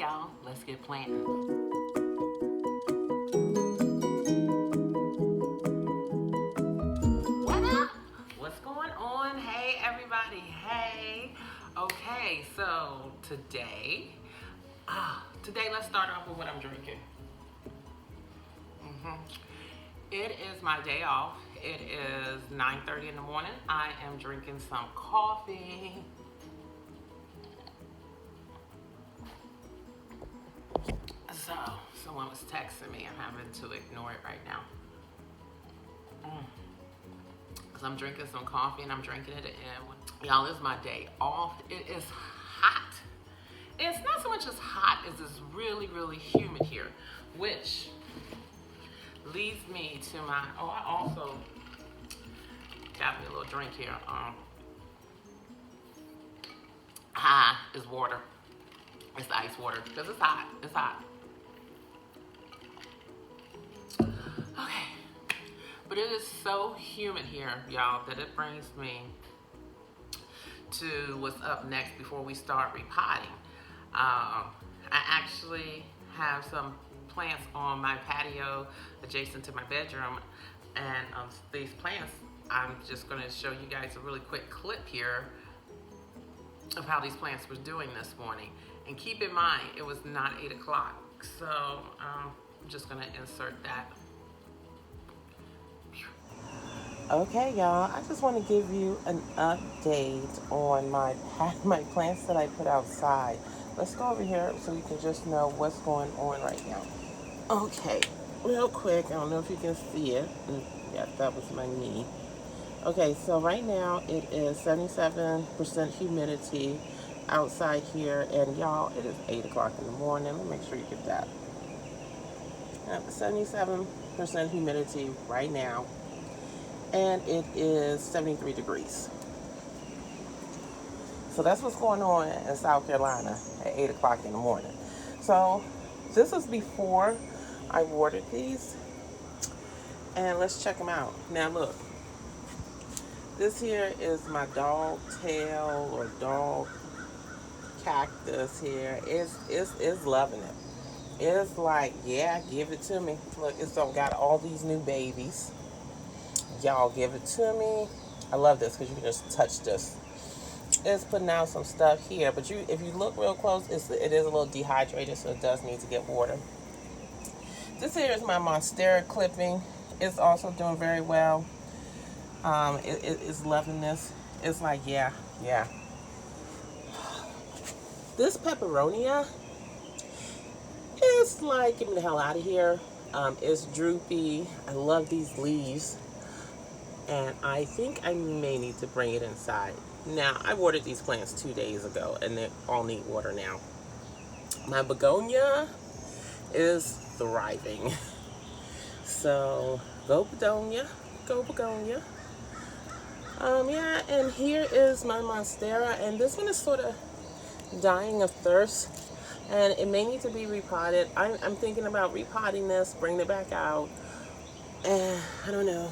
y'all, let's get planting. What up? What's going on? Hey everybody, hey. Okay, so today let's start off with what I'm drinking. It is my day off. It is 9:30 in the morning. I am drinking some coffee. So, someone was texting me. I'm having to ignore it right now. So I'm drinking some coffee and I'm drinking it in. Y'all, it's my day off. It is hot. It's not so much as hot as it's really, really humid here, which leads me to my, I also got me a little drink here. It's water. It's ice water because it's hot. It's hot. Okay. But it is so humid here, y'all, that it brings me to what's up next before we start repotting. I actually have some plants on my patio adjacent to my bedroom, and these plants, I'm just going to show you guys a really quick clip here of how these plants were doing this morning. And keep in mind, it was not 8 o'clock, so I'm just going to insert that. Okay, y'all, I just want to give you an update on my plants that I put outside. Let's go over here so you can just know what's going on right now. Okay, real quick, I don't know if you can see it. Yeah, that was my knee. Okay, so right now it is 77% humidity outside here, and y'all, it is 8 o'clock in the morning. Let me make sure you get that. 77% humidity right now, and it is 73 degrees. So that's what's going on in South Carolina at 8 o'clock in the morning. So this is before I watered these, and let's check them out. Now look, this here is my dog tail or dog cactus here. It's loving it. It's like, yeah, give it to me. Look, it's got all these new babies. Y'all, give it to me. I love this because you can just touch this. It's putting out some stuff here, but if you look real close, it is a little dehydrated, so it does need to get water. This here is my monstera clipping. It's also doing very well. It's loving this. It's like, yeah. This peperonia, it's like, get me the hell out of here. It's droopy. I love these leaves. And I think I may need to bring it inside. Now, I watered these plants 2 days ago, and they all need water now. My begonia is thriving. So, go begonia. Go begonia. Yeah, and here is my monstera, and this one is sort of dying of thirst, and it may need to be repotted. I'm thinking about repotting this, bringing it back out, and I don't know.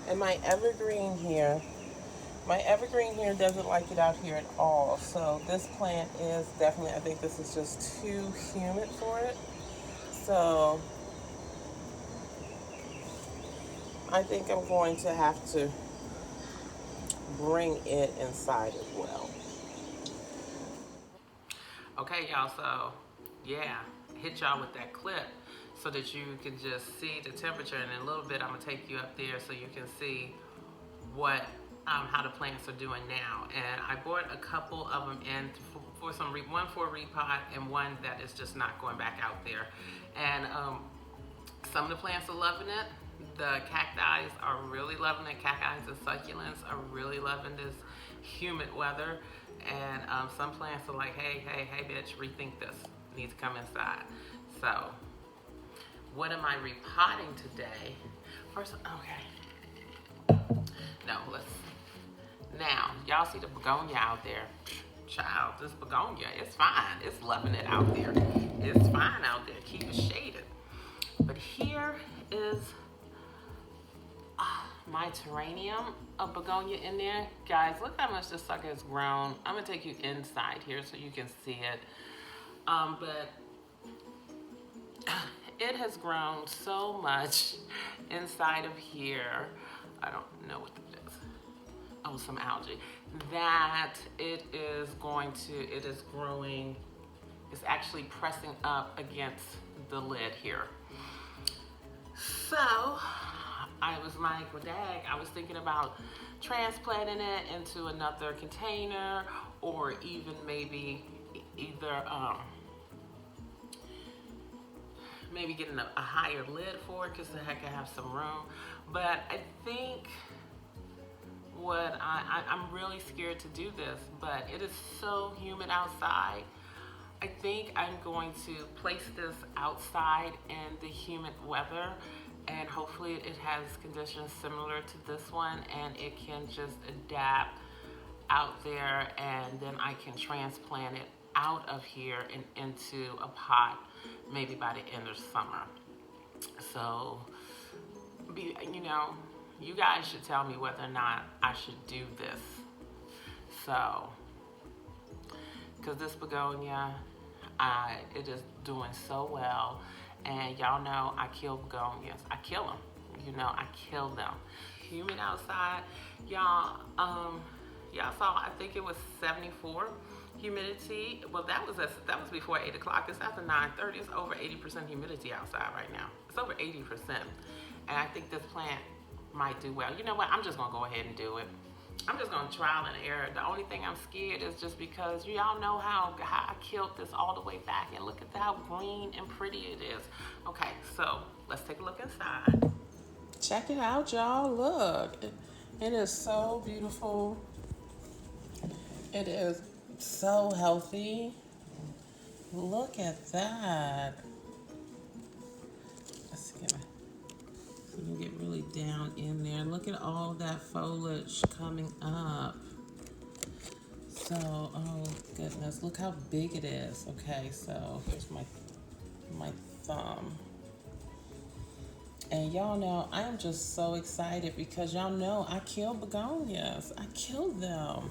And my evergreen here doesn't like it out here at all. So this plant is definitely, I think this is just too humid for it. So I think I'm going to have to bring it inside as well. Okay, y'all, so yeah, hit y'all with that clip so that you can just see the temperature. And in a little bit, I'm gonna take you up there so you can see what how the plants are doing now. And I bought a couple of them in for one for a repot and one that is just not going back out there. And some of the plants are loving it. The cacti are really loving it. Cacti and succulents are really loving this humid weather. And some plants are like, hey, bitch, rethink this. It needs to come inside. So, what am I repotting today? First, okay. Now, y'all see the begonia out there? Child, this begonia, it's fine. It's loving it out there. It's fine out there. Keep it shaded. But here is my terrarium of begonia in there. Guys, look how much this sucker has grown. I'm gonna take you inside here so you can see it. But it has grown so much inside of here. I don't know what it is. Oh, some algae. That it is growing, it's actually pressing up against the lid here. So I was like, well, dang, I was thinking about transplanting it into another container, or even maybe either maybe getting a higher lid for it because the heck I have some room. But I think what I'm really scared to do this, but it is so humid outside. I think I'm going to place this outside in the humid weather, and hopefully it has conditions similar to this one and it can just adapt out there, and then I can transplant it out of here and into a pot maybe by the end of summer. So, you guys should tell me whether or not I should do this. So, because this begonia, it is doing so well. And y'all know I kill begonias. I kill them. I kill them. Humid outside. Y'all saw, I think it was 74 humidity. Well, that was before 8 o'clock. It's after 9:30. It's over 80% humidity outside right now. It's over 80%. And I think this plant might do well. You know what? I'm just going to go ahead and do it. I'm just going to trial and error. The only thing I'm scared is just because y'all know how I killed this all the way back. And look at how green and pretty it is. Okay, so let's take a look inside. Check it out, y'all. Look. It is so beautiful. It is so healthy. Look at that. Let's see. So you can get really down in there. Look at all that foliage coming up. So, oh goodness, look how big it is. Okay, so here's my thumb. And y'all know I am just so excited because y'all know I kill begonias. I kill them.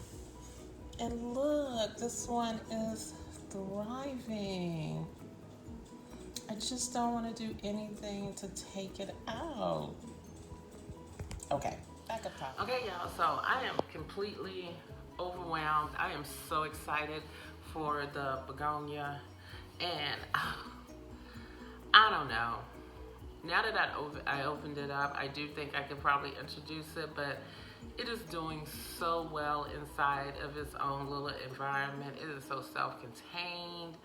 And look, this one is thriving. I just don't want to do anything to take it out. Okay, back up top. Okay, y'all, so I am completely overwhelmed. I am so excited for the begonia. And I don't know. Now that I opened it up, I do think I could probably introduce it, but it is doing so well inside of its own little environment. It is so self-contained.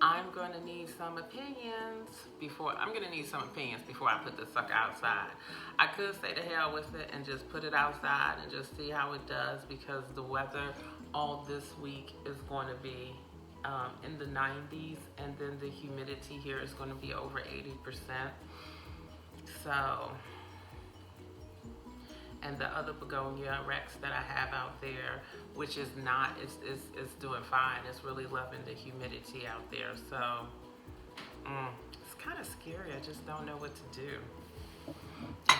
I'm going to need some opinions before I put this sucker outside. I could say to hell with it and just put it outside and just see how it does, because the weather all this week is going to be in the 90s, and then the humidity here is going to be over 80%. So, and the other begonia rex that I have out there, which is not, is doing fine. It's really loving the humidity out there. So it's kind of scary. I just don't know what to do.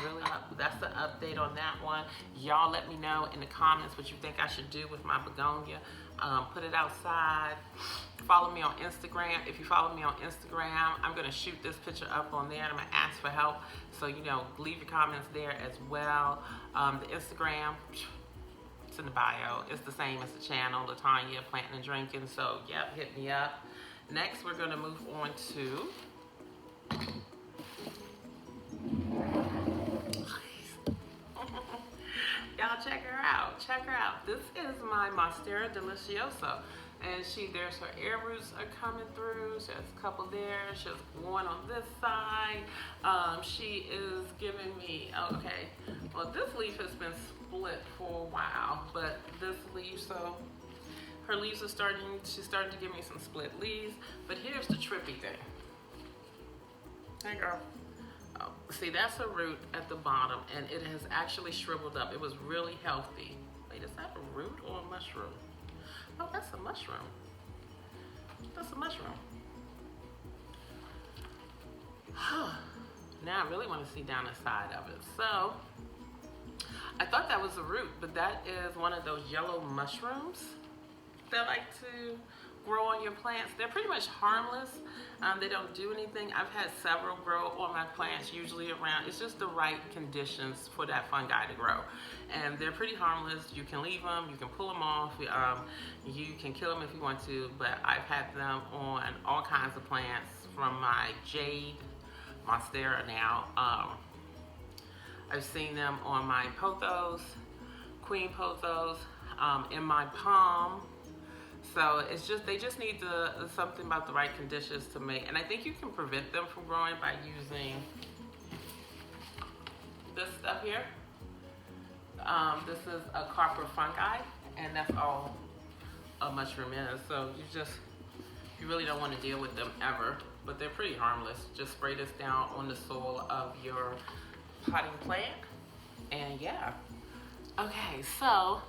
Really, that's the update on that one. Y'all let me know in the comments what you think I should do with my begonia. Put it outside. Follow me on Instagram. If you follow me on Instagram, I'm going to shoot this picture up on there and I'm going to ask for help. So, leave your comments there as well. The Instagram, it's in the bio. It's the same as the channel, Latanya Planting and Drinking. So, yep, hit me up. Next, we're going to move on to... Y'all check her out. Check her out. This is my Monstera Deliciosa. And there's her air roots are coming through. She has a couple there. She has one on this side. She is giving me, okay, well, this leaf has been split for a while, but this leaf, so her leaves are she's starting to give me some split leaves. But here's the trippy thing. Hey, girl. Oh, see, that's a root at the bottom, and it has actually shriveled up. It was really healthy. Wait, is that a root or a mushroom? Oh, that's a mushroom. That's a mushroom. Now I really want to see down the side of it. So, I thought that was a root, but that is one of those yellow mushrooms. that like to grow on your plants. They're pretty much harmless. They don't do anything. I've had several grow on my plants, usually around, it's just the right conditions for that fungi to grow. And they're pretty harmless. You can leave them, you can pull them off, you can kill them if you want to, but I've had them on all kinds of plants, from my jade, monstera now. I've seen them on my pothos, queen pothos, in my palm. So it's just, they just need something about the right conditions to make. And I think you can prevent them from growing by using this stuff here. This is a copper fungi, and that's all a mushroom is. So you really don't want to deal with them ever, but they're pretty harmless. Just spray this down on the soil of your potting plant, and yeah. Okay, so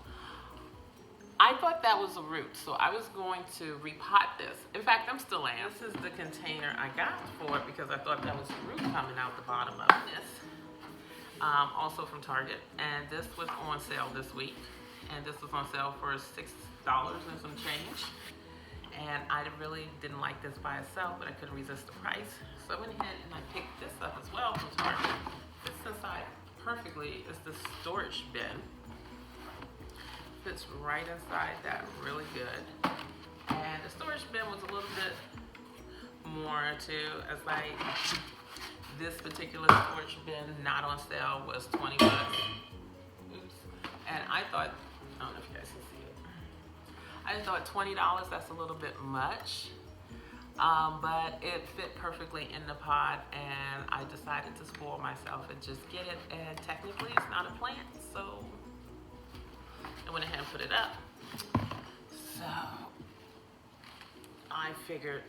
I thought that was a root, so I was going to repot this. In fact, I'm still in. This is the container I got for it because I thought that was a root coming out the bottom of this. Also from Target, and this was on sale this week, and this was on sale for $6 and some change. And I really didn't like this by itself, but I couldn't resist the price, so I went ahead and I picked this up as well from Target. Fits inside perfectly. It's the storage bin. Fits right inside that really good. And the storage bin was a little bit more too, as like this particular storage bin, not on sale, was 20 bucks. Oops. And I thought, I don't know if you guys can see it. I thought $20, that's a little bit much. But it fit perfectly in the pot, and I decided to spoil myself and just get it. And technically it's not a plant, so I went ahead and put it up. So I figured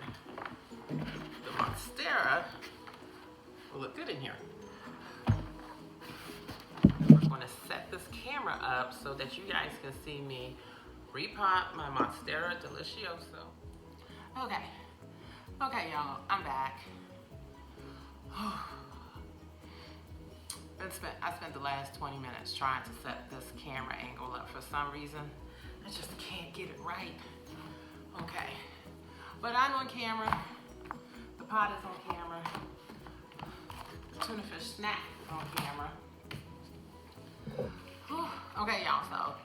the monstera will look good in here. I'm going to set this camera up so that you guys can see me repot my monstera delicioso. Okay, y'all, I'm back. I spent the last 20 minutes trying to set this camera angle up. For some reason, I just can't get it right. Okay, but I'm on camera. The pot is on camera. The tuna fish snack is on camera. Okay, y'all, so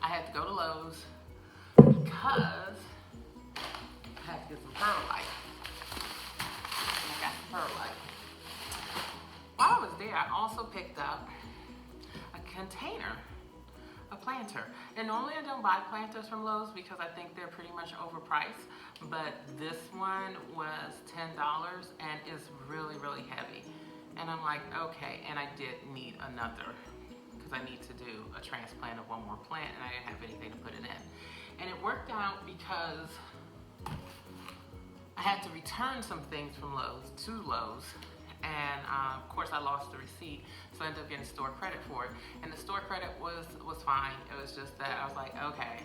I had to go to Lowe's because I had to get some perlite. And I got some perlite. While I was there, I also picked up a container, a planter. And normally I don't buy planters from Lowe's because I think they're pretty much overpriced. But this one was $10 and is really, really heavy. And I'm like, okay, and I did need another because I need to do a transplant of one more plant and I didn't have anything to put it in. And it worked out because I had to return some things from Lowe's to Lowe's. And of course I lost the receipt, so I ended up getting store credit for it. And the store credit was fine. It was just that I was like, okay,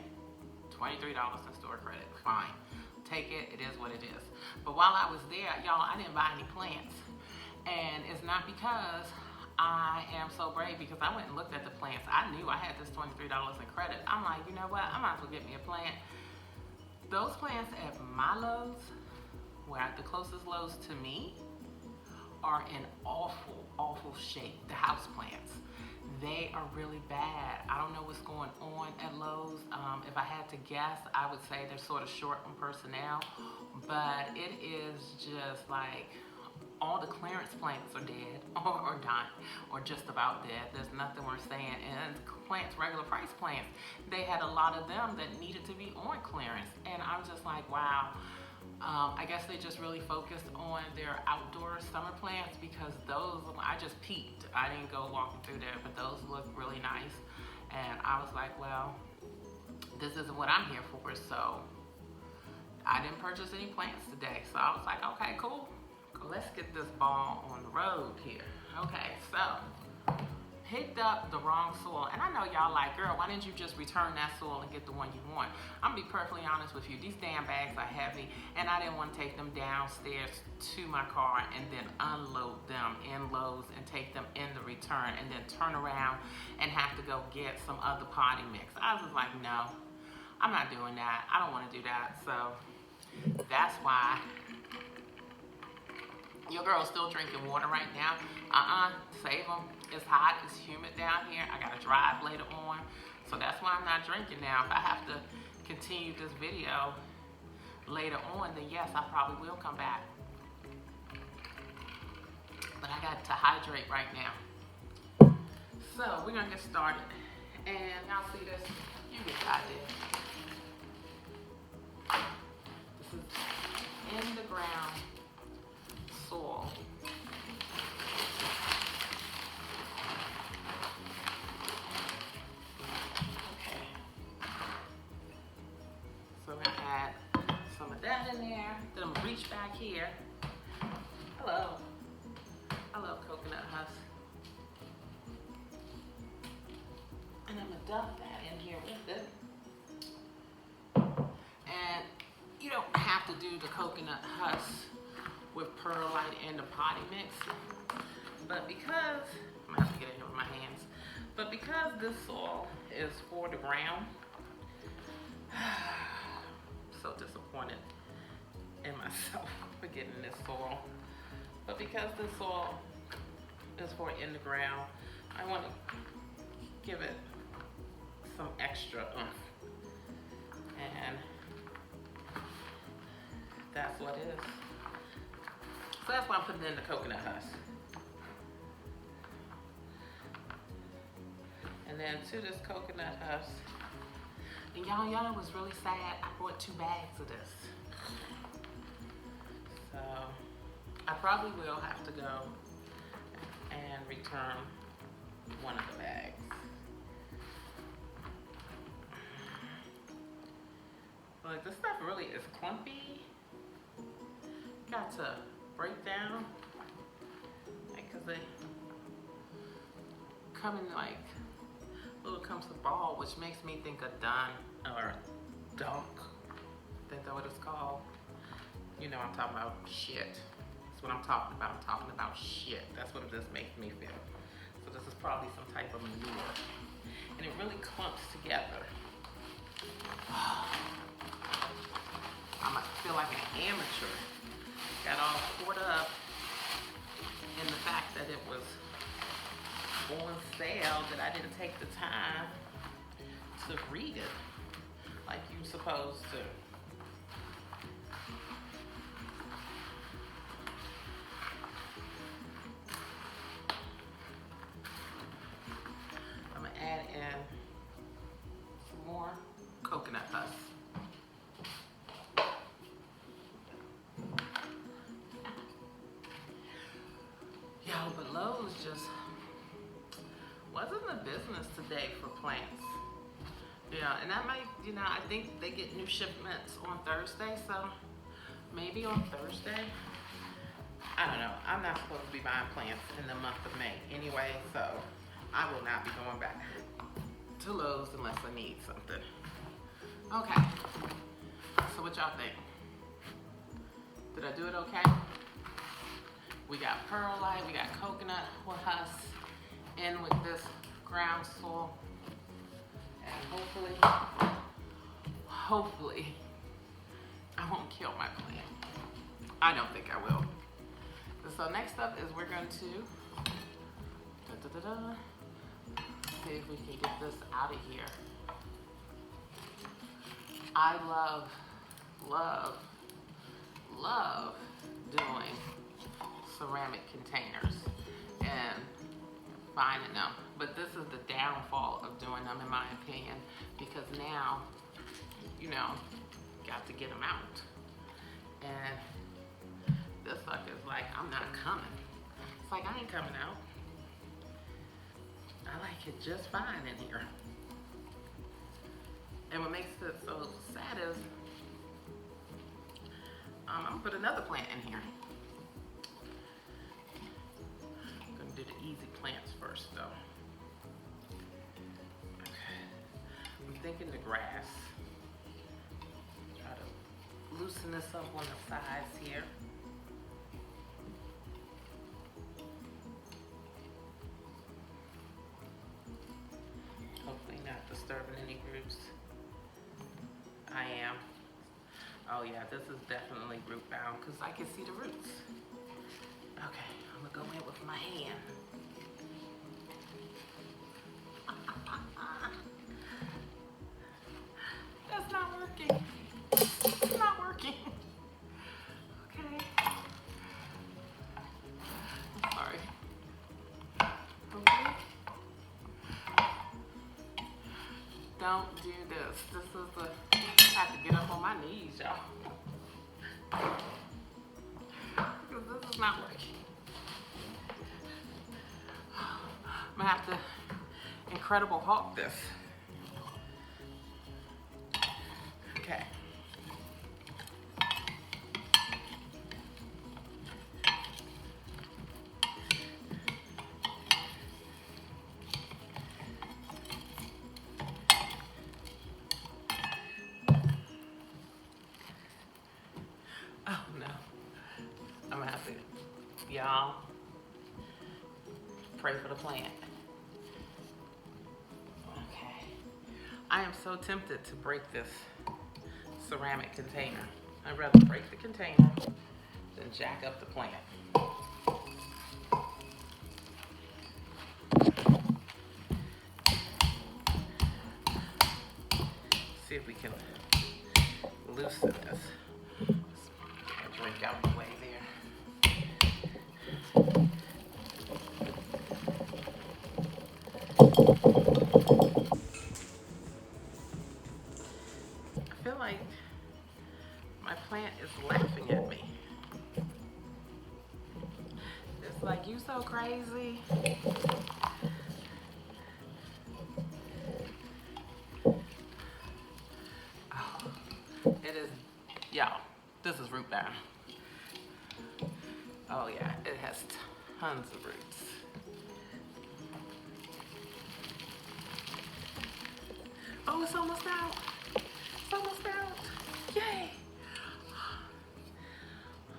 $23 in store credit, fine. Take it, it is what it is. But while I was there, y'all, I didn't buy any plants. And it's not because I am so brave, because I went and looked at the plants. I knew I had this $23 in credit. I'm like, you know what, I might as well get me a plant. Those plants at my Lowe's, where the closest Lowe's to me, are in awful shape. The house plants, they are really bad. I don't know what's going on at Lowe's. If I had to guess, I would say they're sort of short on personnel, but it is just like all the clearance plants are dead or dying or just about dead. There's nothing worth saying. And plants, regular price plants, they had a lot of them that needed to be on clearance, and I'm just like, wow. I guess they just really focused on their outdoor summer plants, because those, I just peeked. I didn't go walking through there, but those look really nice. And I was like, well, this isn't what I'm here for, so I didn't purchase any plants today. So I was like, okay, cool. Let's get this ball on the road here. Okay, so picked up the wrong soil. And I know y'all like, girl, why didn't you just return that soil and get the one you want? I'm gonna be perfectly honest with you. These damn bags are heavy, and I didn't want to take them downstairs to my car and then unload them in Lowe's and take them in the return and then turn around and have to go get some other potting mix. I was just like, no, I'm not doing that. I don't want to do that. So that's why your girl's still drinking water right now. Save them. It's hot, it's humid down here. I gotta drive later on. So that's why I'm not drinking now. If I have to continue this video later on, then yes, I probably will come back. But I got to hydrate right now. So we're gonna get started. And y'all see this? You get the idea. This is in the ground soil. So we're gonna add some of that in there. Then I'm gonna reach back here. Hello. I love coconut husk. And I'm gonna dump that in here with it. And you don't have to do the coconut husk with perlite and the potting mix. But because, I'm gonna have to get it here with my hands. But because this soil is for the ground, so disappointed in myself for getting this soil. But because this soil is for in the ground, I want to give it some extra oomph. And that's what it is. So that's why I'm putting in the coconut husk. And then to this coconut husk, and y'all, it was really sad. I bought 2 bags of this. So I probably will have to go and return one of the bags. Like, this stuff really is clumpy. Got to break down. Like, cause they come in like little clumps of ball, which makes me think of dun or dunk. I think that's what it's called. You know, I'm talking about shit. That's what I'm talking about. I'm talking about shit. That's what this makes me feel. So this is probably some type of manure. And it really clumps together. I'm gonna feel like an amateur. Got all caught up in the fact that it was on sale, that I didn't take the time to read it like you're supposed to. I'm gonna add in some more coconut husk. Y'all, but Lowe's just wasn't the business today for plants. Yeah, and that might, you know, I think they get new shipments on Thursday, so maybe on Thursday. I don't know. I'm not supposed to be buying plants in the month of May anyway, so I will not be going back to Lowe's unless I need something. Okay, so what y'all think? Did I do it okay? We got perlite, we got coconut husk in with this ground soil. And hopefully, I won't kill my plant. I don't think I will. So next up is we're going to see if we can get this out of here. I love doing ceramic containers and finding them. But this is the downfall of doing them, in my opinion, because now, you know, got to get them out. And this sucker's like, I'm not coming. It's like, I ain't coming out. I like it just fine in here. And what makes it so sad is, I'm gonna put another plant in here. I'm gonna do the easy plants first though. thinking the grass. Try to loosen this up on the sides here. Hopefully not disturbing any roots. I am. Oh yeah, this is definitely root bound because I can see the roots. Okay, I'm gonna go in with my hand. That's not working. It's not working. Okay. I'm sorry. Okay. Don't do this. This is the, I have to get up on my knees, y'all. Because this is not working. I'm gonna have to Incredible Hulk this. Okay. Oh no. I'm gonna have to, y'all, pray for the plant. Okay. I am so tempted to break this ceramic container. I'd rather break the container than jack up the plant. See if we can loosen this. Drink out the way there. I feel like my plant is laughing at me. It's like, you so crazy. Oh, it is, y'all, this is root bound. Oh yeah, it has tons of roots. Oh, it's almost out. It's almost out. Yay.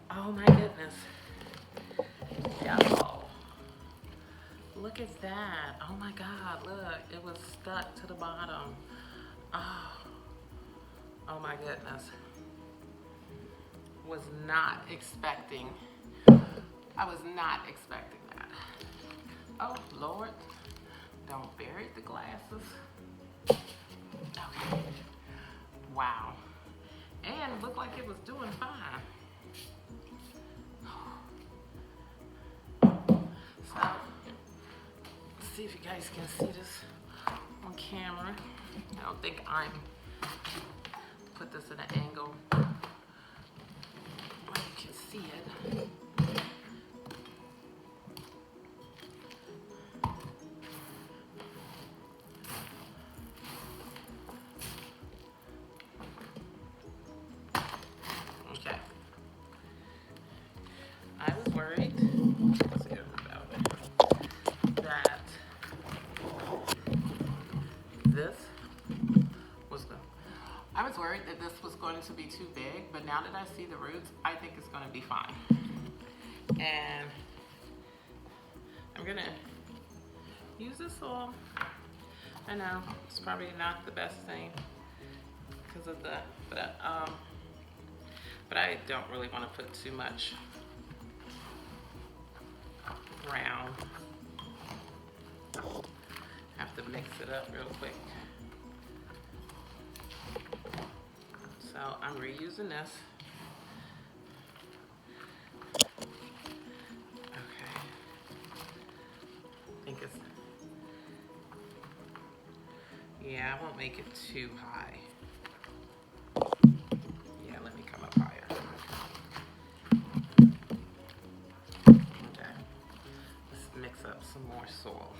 Oh my goodness. Y'all, look at that. Oh my God, look, it was stuck to the bottom. Oh my goodness. Was not expecting. I was not expecting that. Oh Lord, don't bury the glasses. Okay. Wow. And it looked like it was doing fine. So, let's see if you guys can see this on camera. I don't think I'm put this at an angle where you can see it. Okay. I was worried that this was the, I was worried that this was going to be too big, but now that I see the roots, I think it's going to be fine. And I'm going to use this soil. I know it's probably not the best thing because of the, but I don't really want to put too much brown. Have to mix it up real quick. So I'm reusing this. Okay. I think it's, yeah, I won't make it too high. Yeah, let me come up higher. Okay. Let's mix up some more soil.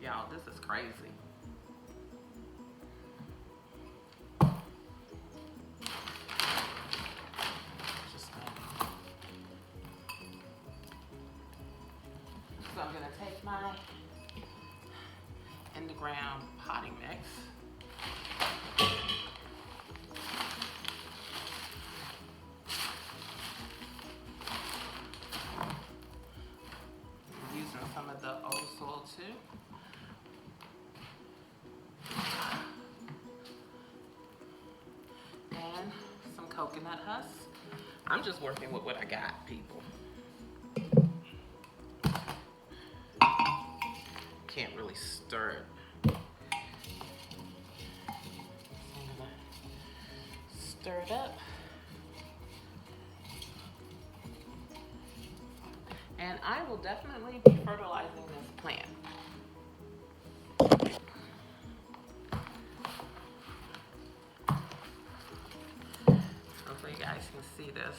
Y'all, this is crazy. Just So I'm gonna take my in the ground potting mix. I'm using some of the old soil too. And some coconut husk. I'm just working with what I got, people. Can't really stir it. So I'm gonna stir it up. And I will definitely be fertilizing this plant. Hopefully you guys can see this.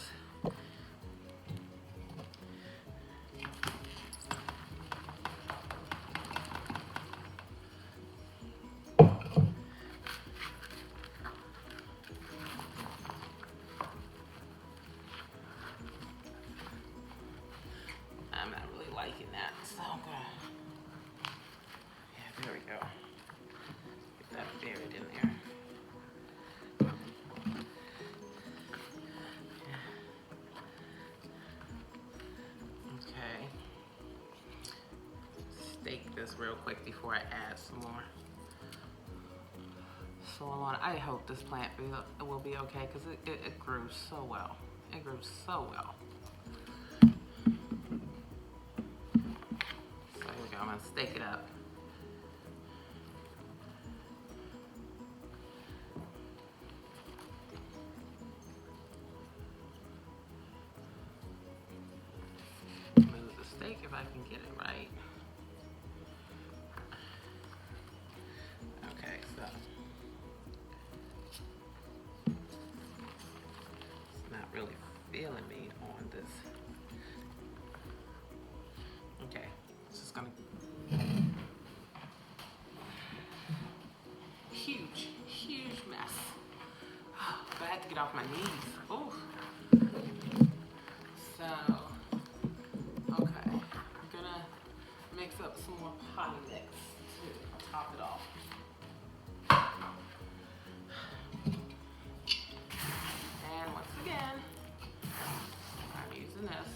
I'm not really liking that, so I'm gonna, yeah, there we go. Get that buried in there. Okay. Stake this real quick before I add some more soil on it. I hope this plant will be okay because it grew so well. It grew so well. So here we go, I'm gonna stake it up. Move the stake if I can get it right. Okay, so it's not really feeling me on this. Okay, it's just gonna huge mess. But I had to get off my knees. Ooh. So, okay, I'm gonna mix up some more potting mix to top it off. And once again, I'm using this.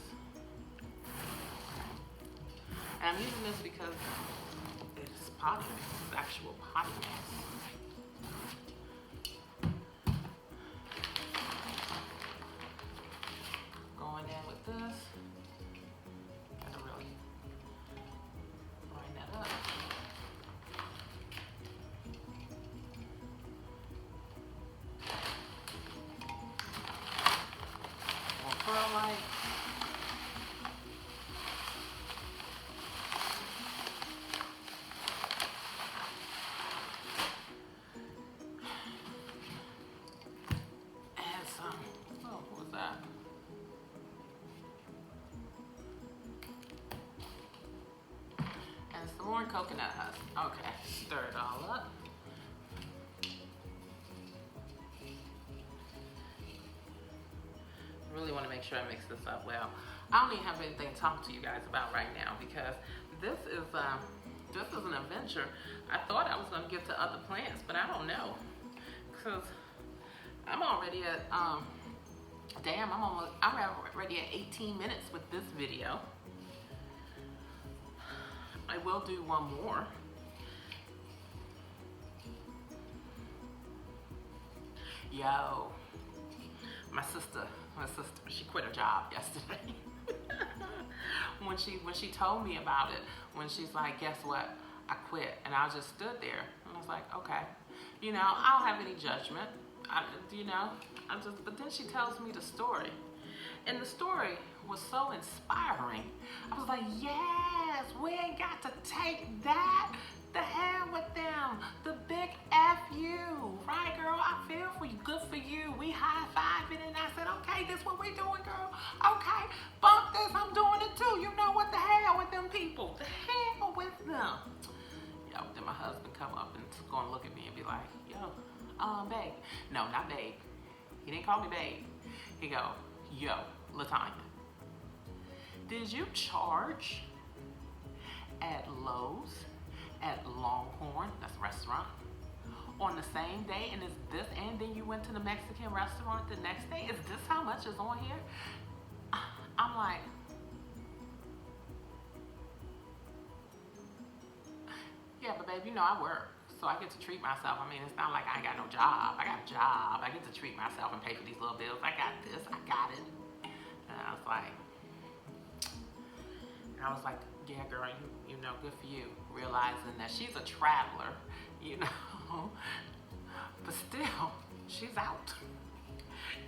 And I'm using this because it's potting mix, it's actual potting mix. Going in with this. Gotta really line that up. More perlite. And some, oh, what was that? And some more coconut husk. Okay, stir it all up. Really want to make sure I mix this up well. I don't even have anything to talk to you guys about right now because this is an adventure. I thought I was going to get to other plants, but I don't know because I'm already at damn, I'm already at 18 minutes with this video. I will do one more. Yo, my sister, she quit her job yesterday. when she told me about it, when she's like, guess what? I quit. And I just stood there and I was like, okay. You know, I don't have any judgment. But then she tells me the story. And the story was so inspiring. I was like, yes, we ain't got to take that. The hell with them. The big F you. Right, girl? I feel for you. Good for you. We high-fiving and I said, okay, this what we doing, girl. Okay, bump this. I'm doing it too. You know what the hell with them people. The hell with them. Yo, then my husband come up and gonna look at me and be like, yo, babe. No, not babe. He didn't call me babe. He go, yo, LaTanya, did you charge at Lowe's, at Longhorn, that's a restaurant, on the same day, and it's this, and then you went to the Mexican restaurant the next day? Is this how much is on here? I'm like, yeah, but babe, you know I work, so I get to treat myself. I mean, it's not like I ain't got no job. I got a job. I get to treat myself and pay for these little bills. I got this. I got it. And I was like, yeah, girl, you know, good for you. Realizing that she's a traveler, you know, but still, she's out.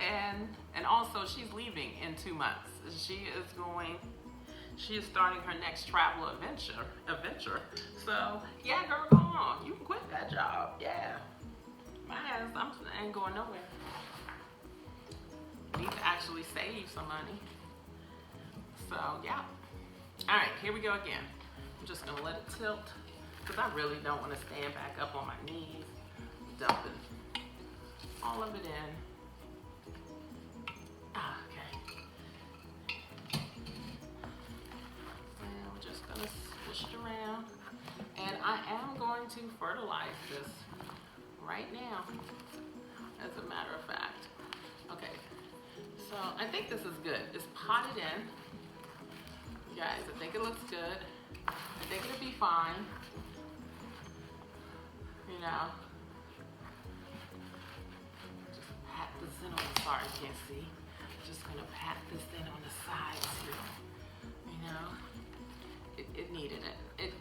And also, she's leaving in 2 months. She is starting her next travel adventure. So, yeah, girl, go on. You can quit that job. Yeah. My ass, I ain't going nowhere. Need to actually save some money. So, yeah. All right, here we go again. I'm just going to let it tilt because I really don't want to stand back up on my knees, dumping all of it in. Around, and I am going to fertilize this right now, as a matter of fact. Okay, so I think this is good. It's potted in. Guys, I think it looks good. I think it'll be fine. You know, just pat this in on the, sorry, you can't see. Just gonna pat this in on the sides here, you know. It needed it.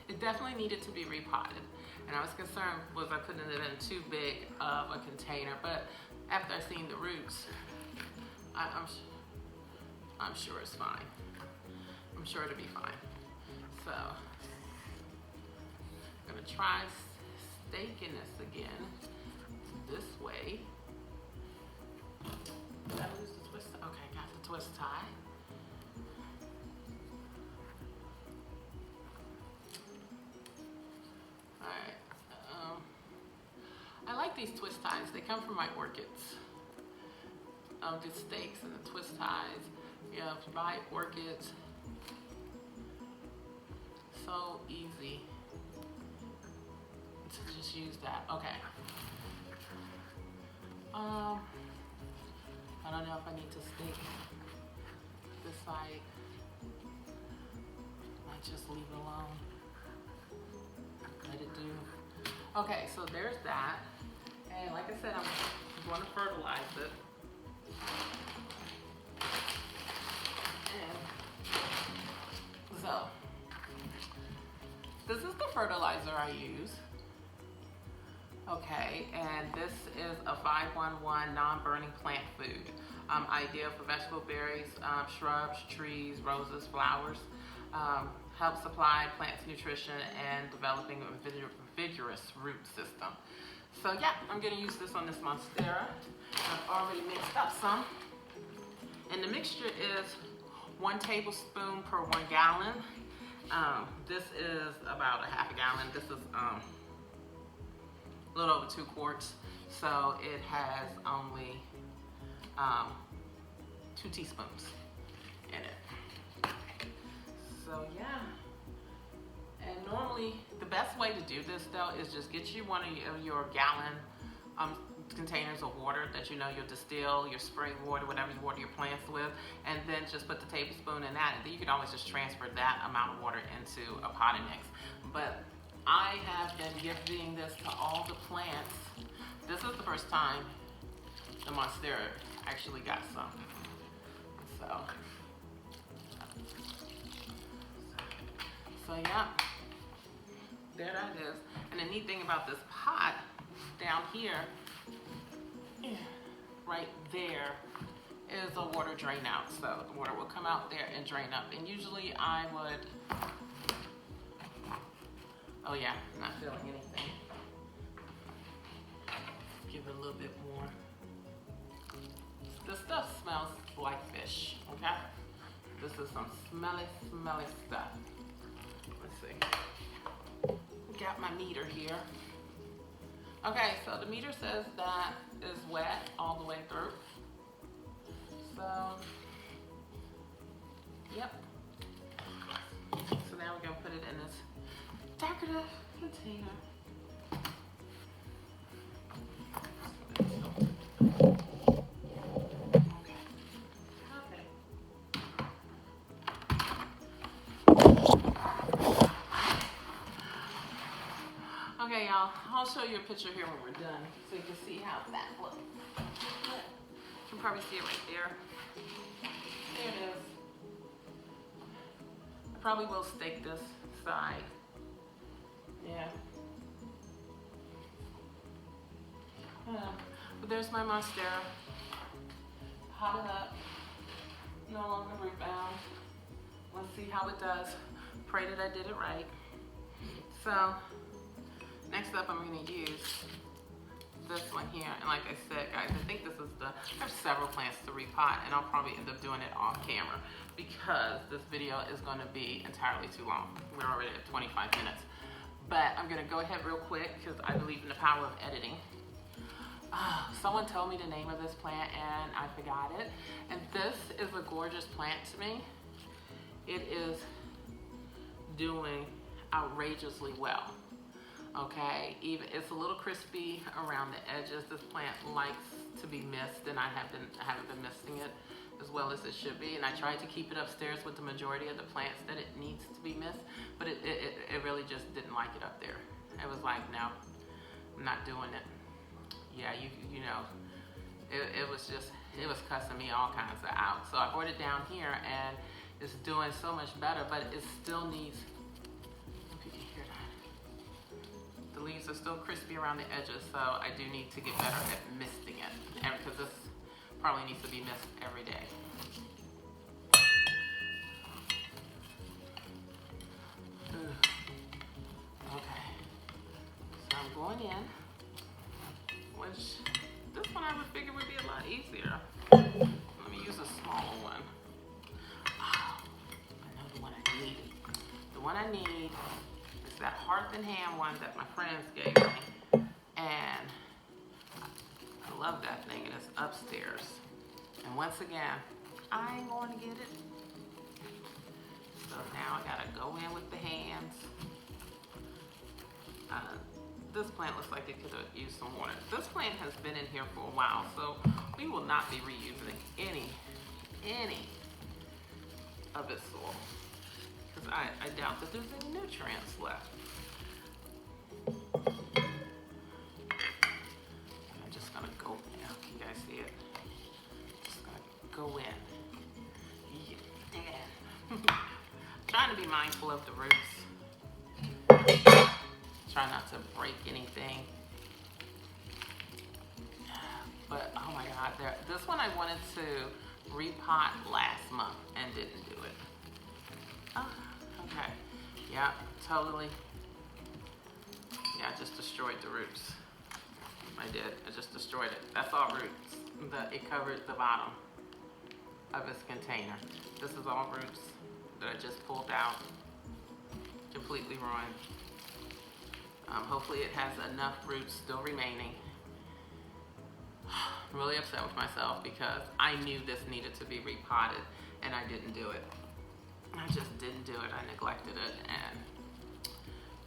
It definitely needed to be repotted. And I was concerned, was I putting it in too big of a container? But after I seen the roots, I'm sure it's fine. I'm sure it'll be fine. So I'm gonna try staking this again this way. Did I lose the twist? Okay, got the twist tie. I like these twist ties. They come from my orchids. The stakes and the twist ties. You know, if you buy orchids, so easy to just use that. Okay. I don't know if I need to stake this side. Might just leave it alone. Let it do. Okay, so there's that. And like I said, I'm going to fertilize it. And so, this is the fertilizer I use. Okay, and this is a 511 non-burning plant food. Ideal for vegetable berries, shrubs, trees, roses, flowers. Help supply plants nutrition and developing a vigorous root system. So yeah, I'm gonna use this on this monstera. I've already mixed up some. And the mixture is 1 tablespoon per 1 gallon. This is about a half a gallon. This is a little over 2 quarts. So it has only 2 teaspoons in it. So yeah. And normally, the best way to do this though is just get you one of your gallon containers of water that you know you'll distill, your spring water, whatever you water your plants with, and then just put the tablespoon in that, and then you can always just transfer that amount of water into a potting mix. But I have been giving this to all the plants. This is the first time the monstera actually got some. So yeah, there that is. And the neat thing about this pot down here, right there, is a water drain out. So the water will come out there and drain up. And usually I would, oh yeah, not feeling anything. Give it a little bit more. This stuff smells like fish, okay? This is some smelly, smelly stuff. Let's see. Got my meter here. Okay, so the meter says that is wet all the way through. So, yep. So now we're gonna put it it in this decorative container. Okay, y'all, I'll show you a picture here when we're done so you can see how that looks. You can probably see it right there. There it is. I probably will stake this side. Yeah. But there's my monstera. Hot it up. No longer root bound. Let's see how it does. Pray that I did it right. So, next up I'm going to use this one here. And like I said, guys, I think this is I have several plants to repot, and I'll probably end up doing it off camera because this video is going to be entirely too long. We're already at 25 minutes. But I'm going to go ahead real quick because I believe in the power of editing. Someone told me the name of this plant and I forgot it. And this is a gorgeous plant to me. It is doing outrageously well. Okay, even it's a little crispy around the edges. This plant likes to be missed, and I haven't been misting it as well as it should be. And I tried to keep it upstairs with the majority of the plants that it needs to be missed, but it really just didn't like it up there. It was like, no, I'm not doing it. Yeah, you know, it was cussing me all kinds of out. So I brought it down here, and it's doing so much better, but it still needs. The leaves are still crispy around the edges, so I do need to get better at misting it, because this probably needs to be missed every day. Okay, so I'm going in, which this one I would figure would be a lot easier. Let me use a smaller one. Oh, I know the one I need. The one I need is that Hearth and Ham one that my friends gave me. And I love that thing, and it's upstairs. And once again, I ain't going to get it. So now I gotta go in with the hands. This plant looks like it could have used some water. This plant has been in here for a while, so we will not be reusing any of its soil, because I doubt that there's any nutrients left. I'm just gonna go in. Can you guys see it? Just gonna go in. Yeah. Trying to be mindful of the roots. Try not to break anything. But oh my God, this one I wanted to repot last month and didn't do it. Oh, okay. Yeah, totally. Yeah, I just destroyed the roots. I did. I just destroyed it. That's all roots. It covered the bottom of its container. This is all roots that I just pulled out. Completely ruined. Hopefully it has enough roots still remaining. I'm really upset with myself because I knew this needed to be repotted and I didn't do it. I just didn't do it. I neglected it, and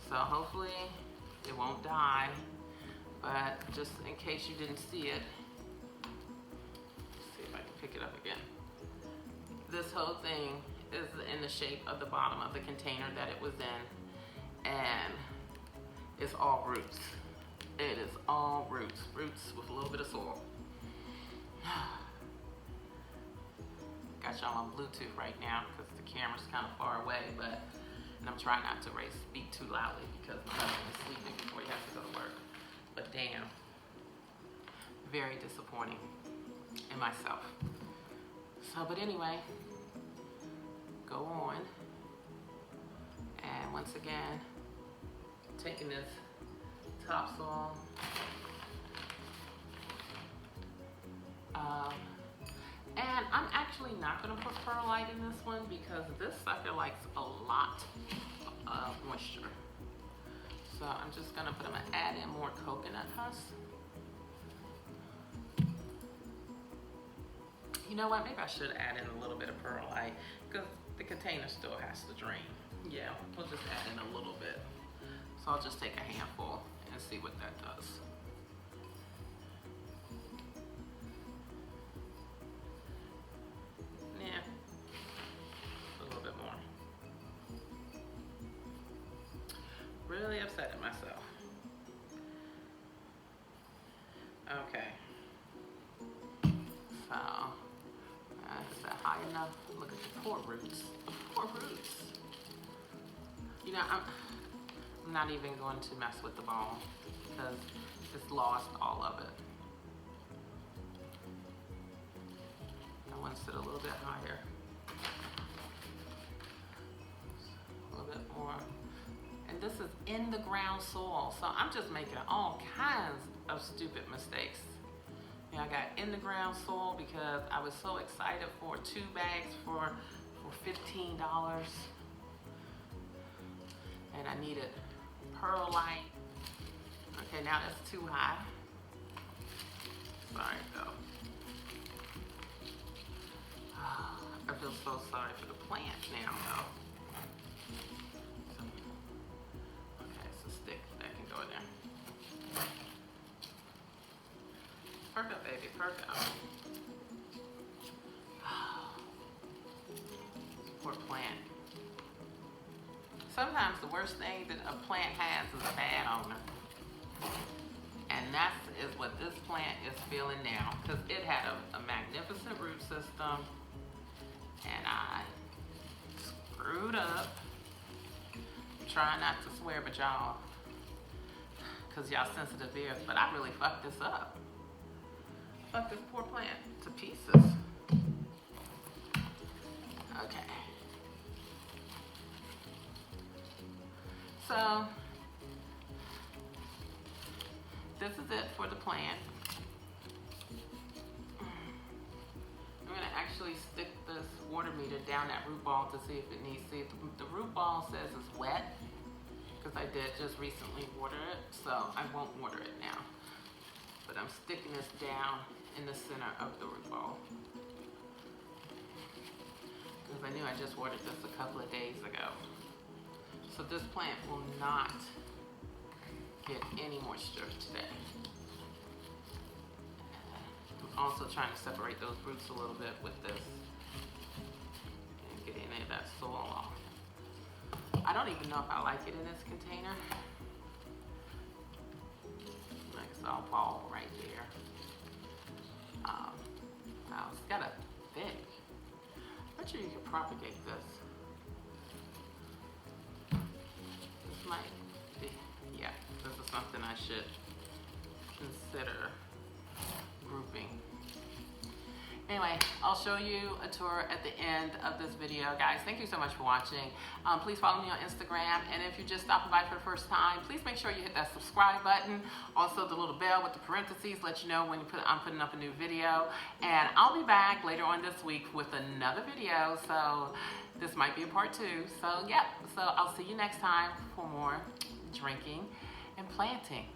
so hopefully it won't die, but just in case you didn't see it, let's see if I can pick it up again. This whole thing is in the shape of the bottom of the container that it was in, and it's all roots. It is all roots. Roots with a little bit of soil. Got y'all on Bluetooth right now because the camera's kind of far away, and I'm trying not to speak too loudly because my husband is sleeping before he has to go to work. But damn, very disappointing in myself. So, but anyway, go on. And once again, taking this topsoil, and I'm actually not going to put perlite in this one because this sucker likes a lot of moisture. So I'm just going to add in more coconut husk. You know what? Maybe I should add in a little bit of perlite because the container still has to drain. Yeah, we'll just add in a little bit. So I'll just take a handful and see what that does. Yeah, a little bit more. Really upset at myself. Okay. So, is that high enough? Look at the poor roots. The poor roots. You know, I'm not even going to mess with the ball because it's lost all of it. I want to sit a little bit higher. A little bit more. And this is in the ground soil, so I'm just making all kinds of stupid mistakes. You know, I got in the ground soil because I was so excited for 2 bags for $15. And I needed perlite. Okay, now that's too high. Sorry, though. I feel so sorry for the plants now, though. Okay, it's a stick that can go in there. Perk up, baby, perk up. Poor plant. Sometimes the worst thing that a plant has is a bad owner. And that is what this plant is feeling now, because it had a magnificent root system, and I screwed up. I'm trying not to swear, but y'all, because y'all sensitive ears, but I really fucked this up. Fucked this poor plant to pieces. Okay. So, this is it for the plant. I'm going to actually stick this water meter down that root ball to see if it needs to. The root ball says it's wet because I did just recently water it, so I won't water it now. But I'm sticking this down in the center of the root ball because I knew I just watered this a couple of days ago. So this plant will not get any moisture today. I'm also trying to separate those roots a little bit with this and get any of that soil off. I don't even know if I like it in this container. It's all ball right there. Now it's got a thick. I bet you could propagate this. This might be, yeah, this is something I should consider grouping. Anyway, I'll show you a tour at the end of this video. Guys, thank you so much for watching. Please follow me on Instagram. And if you're just stopping by for the first time, please make sure you hit that subscribe button. Also, the little bell with the parentheses let you know when I'm putting up a new video. And I'll be back later on this week with another video. So this might be a part 2. So, yeah. So I'll see you next time for more drinking and planting.